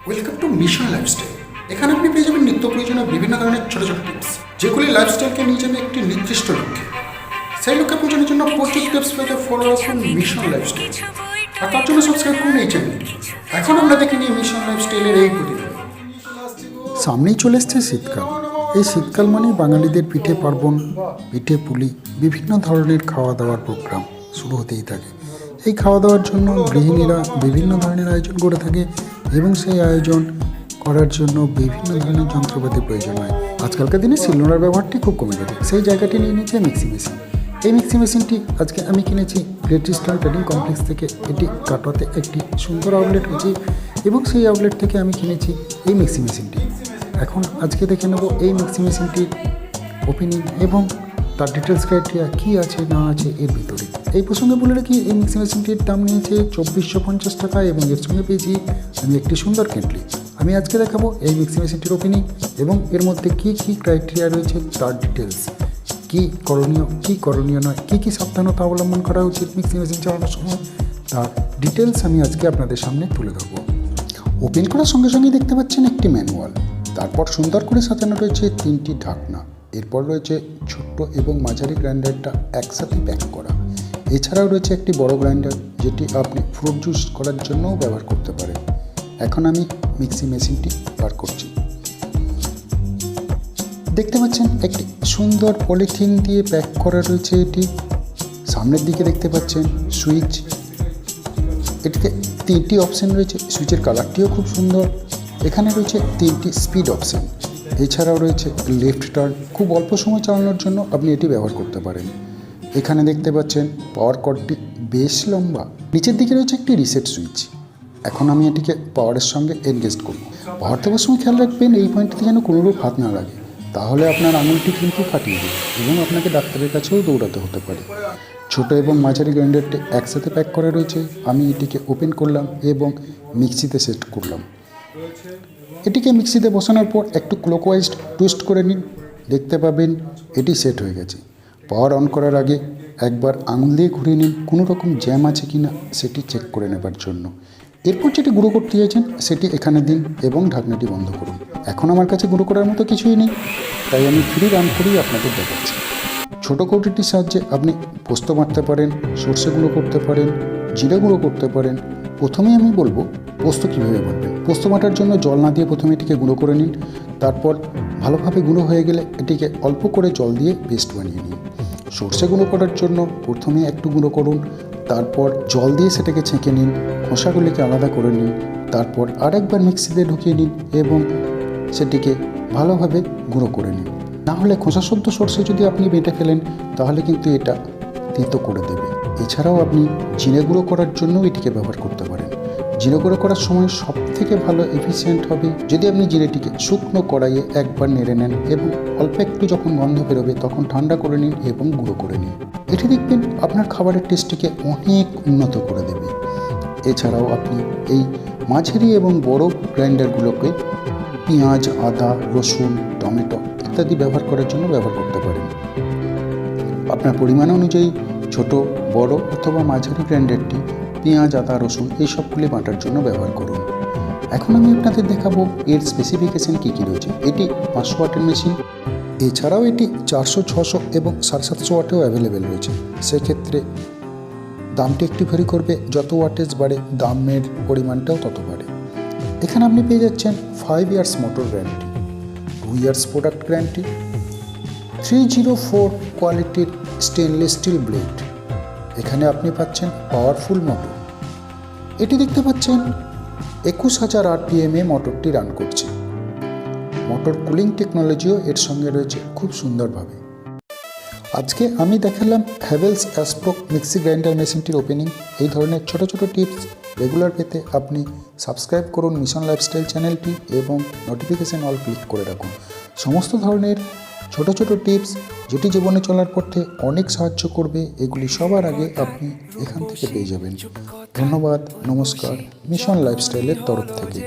Welcome to mission lifestyle. এখানে আপনি পেয়ে যাবেন নিত্য প্রয়োজনীয় বিভিন্ন ধরনের ছোটো ছোটো টিপস, যেগুলি লাইফস্টাইলকে নিয়ে যাবে একটি নির্দিষ্ট লক্ষ্যে। সেই লক্ষ্যে পৌঁছানোর জন্য প্রচুর টিপস পেতে ফলো রাখুন মিশন লাইফস্টাইল, আর তার জন্য সাবস্ক্রাইব করুন এই চ্যানেল। এখন আমরা দেখে নিই মিশন লাইফস্টাইলের এই প্রতিবেদন। সামনেই চলে এসছে শীতকাল। এই শীতকাল মানেই বাঙালিদের পিঠে পার্বণ, পিঠে পুলি, বিভিন্ন ধরনের খাওয়া দাওয়ার প্রোগ্রাম শুরু হতেই থাকে। এই খাওয়া দাওয়ার জন্য গৃহিণীরা বিভিন্ন ধরনের আয়োজন করে থাকে এবং সেই আয়োজন করার জন্য বিভিন্ন ধরনের যন্ত্রপাতি প্রয়োজন হয়। আজকালকার দিনে শিলনোড়ার ব্যবহারটি খুব কমে গেছে। সেই জায়গাটি নিয়ে নিচ্ছে মিক্সি মেশিন। এই মিক্সি মেশিনটি আজকে আমি কিনেছি W.B.S.E.D.C.L ট্রেডিং কমপ্লেক্স থেকে। এটি কাটোয়াতে একটি সুন্দর আউটলেট হয়েছে এবং সেই আউটলেট থেকে আমি কিনেছি এই মিক্সি মেশিনটি। এখন আজকে দেখে নেব এই মিক্সি মেশিনটির ওপেনিং এবং তার ডিটেলস ক্রাইটেরিয়া কী আছে না আছে এর ভিতরে। এই প্রসঙ্গে বলে রাখি, এই মিক্সি মেশিনটির দাম নিয়েছে 2450 টাকা এবং এর সঙ্গে পেয়েছি আমি একটি সুন্দর কেটলি। আমি আজকে দেখাবো এই মিক্সি মেশিনটির ওপেনিং এবং এর মধ্যে কী কী ক্রাইটেরিয়া রয়েছে তার ডিটেলস, কী করণীয় নয়, কী সাবধানতা অবলম্বন করা উচিত মিক্সি মেশিন চালানোর সময়, তার ডিটেলস আমি আজকে আপনাদের সামনে তুলে ধরবো। ওপেন করার সঙ্গে সঙ্গে দেখতে পাচ্ছেন একটি ম্যানুয়াল, তারপর সুন্দর করে সাজানো রয়েছে 3টি ঢাকনা, এরপর রয়েছে ছোট্ট এবং মাঝারি গ্রাইন্ডারটা একসাথে প্যাক করা। এছাড়াও রয়েছে একটি বড় গ্রাইন্ডার, যেটি আপনি ফ্রুট জুস করার জন্যও ব্যবহার করতে পারেন। এখন আমি মিক্সি মেশিনটি বার করছি। দেখতে পাচ্ছেন একটি সুন্দর পলিথিন দিয়ে প্যাক করা রয়েছে এটি। সামনের দিকে দেখতে পাচ্ছেন সুইচ, এটিতে 3টি অপশান রয়েছে। সুইচের কালারটিও খুব সুন্দর। এখানে রয়েছে 3টি স্পিড অপশান, এছাড়াও রয়েছে লেফট টার্ন। খুব অল্প সময় চালানোর জন্য আপনি এটি ব্যবহার করতে পারেন। এখানে দেখতে পাচ্ছেন পাওয়ার কর্ডটি বেশ লম্বা। নিচের দিকে রয়েছে একটি রিসেট সুইচ। এখন আমি এটিকে পাওয়ারের সঙ্গে এনগেজ করব। পাওয়ার দেওয়ার সময় খেয়াল রাখবেন এই পয়েন্টটিতে যেন কোনোরূপ হাত না লাগে, তাহলে আপনার আঙুলটি কিন্তু ফাটিয়ে দেবে এবং আপনাকে ডাক্তারের কাছেও দৌড়াতে হতে পারে। ছোট এবং মাঝারি গ্রাইন্ডারটি একসাথে প্যাক করা রয়েছে। আমি এটিকে ওপেন করলাম এবং মিক্সিতে সেট করলাম। এটিকে মিক্সিতে বসানোর পর একটু ক্লকওয়াইজ টুইস্ট করে নিন, দেখতে পাবেন এটি সেট হয়ে গেছে। পাওয়ার অন করার আগে একবার আঙুল দিয়ে ঘুরিয়ে নিন, কোনো রকম জ্যাম আছে কি না সেটি চেক করে নেবার জন্য। এরপর যেটি গুঁড়ো করতে চাইছেন সেটি এখানে দিন এবং ঢাকনাটি বন্ধ করুন। এখন আমার কাছে গুঁড়ো করার মতো কিছুই নেই, তাই আমি ফ্রি রান করেই আপনাদের দেখাচ্ছি। ছোটো কৌটিটির সাহায্যে আপনি পোস্ত বাটতে পারেন, সর্ষে গুঁড়ো করতে পারেন, জিরে গুঁড়ো করতে পারেন। প্রথমেই আমি বলবো পোস্ত কীভাবে বাটবেন। পোস্ত বাটার জন্য জল না দিয়ে প্রথমে এটিকে গুঁড়ো করে নিন। তারপর ভালোভাবে গুঁড়ো হয়ে গেলে এটিকে অল্প করে জল দিয়ে পেস্ট বানিয়ে নিন। সর্ষে গুঁড়ো করার জন্য প্রথমে একটু গুঁড়ো করুন, তারপর জল দিয়ে সেটাকে ছেঁকে নিন, খোসাগুলিকে আলাদা করে নিন, তারপর আরেকবার মিক্সিতে ঢুকিয়ে নিন এবং সেটিকে ভালোভাবে গুঁড়ো করে নিন। না হলে খোসাসুদ্ধ সর্ষে যদি আপনি বেটে ফেলেন তাহলে কিন্তু এটা তেতো করে দেবে। এছাড়াও আপনি জিরে গুঁড়ো করার জন্য এটিকে ব্যবহার করতে পারেন। জিরে গুঁড়ো করার সময় সবথেকে ভালো এফিসিয়েন্ট হবে যদি আপনি জিরেটিকে শুকনো কড়াইয়ে একবার নেড়ে নেন এবং অল্প একটু যখন গন্ধ বেরোবে তখন ঠান্ডা করে নিন এবং গুঁড়ো করে নিন। এটি দেখবেন আপনার খাবারের টেস্টটিকে অনেক উন্নত করে দেবে। এছাড়াও আপনি এই মাঝারি এবং বড় গ্রাইন্ডারগুলোকে পেঁয়াজ, আদা, রসুন, টমেটো ইত্যাদি ব্যবহার করার জন্য ব্যবহার করতে পারেন। আপনার পরিমাণ অনুযায়ী ছোট, বড় অথবা মাঝারি গ্রাইন্ডারটি পেঁয়াজ, আদা, রসুন এই সবগুলি বাটার জন্য ব্যবহার করুন। এখন আমি আপনাদের দেখাবো এর স্পেসিফিকেশান কী কী রয়েছে। এটি 500 ওয়াটের মেশিন, এছাড়াও এটি 400, 600 এবং 750 ওয়াটেও অ্যাভেলেবেল রয়েছে। সেক্ষেত্রে দামটি একটু ভ্যারি করবে, যত ওয়াটেজ বাড়ে দামের পরিমাণটাও তত বাড়ে। এখানে আপনি পেয়ে যাচ্ছেন 5 years motor guarantee, 2 years product guarantee, 304 কোয়ালিটির স্টেনলেস স্টিল ব্লেড। এখানে আপনি পাচ্ছেন পাওয়ারফুল মোটর। এটি দেখতে পাচ্ছেন 21,000 RPM মোটরটি রান করছে। মোটর কুলিং টেকনোলজিও এর সঙ্গে রয়েছে খুব সুন্দরভাবে। আজকে আমি দেখালাম হ্যাভেলস অ্যাসপ্রো মিক্সি গ্রাইন্ডার মেশিনটির ওপেনিং। এই ধরনের ছোট ছোট টিপস রেগুলার পেতে আপনি সাবস্ক্রাইব করুন মিশন লাইফস্টাইল চ্যানেলটি এবং নোটিফিকেশান অল ক্লিক করে রাখুন। সমস্ত ধরনের ছোট ছোট টিপস যেটি জীবনে চলার পথে অনেক সাহায্য করবে, এগুলি সবার আগে আপনি এখান থেকে পেয়ে যাবেন। ধন্যবাদ, নমস্কার, মিশন লাইফস্টাইলের তরফ থেকে।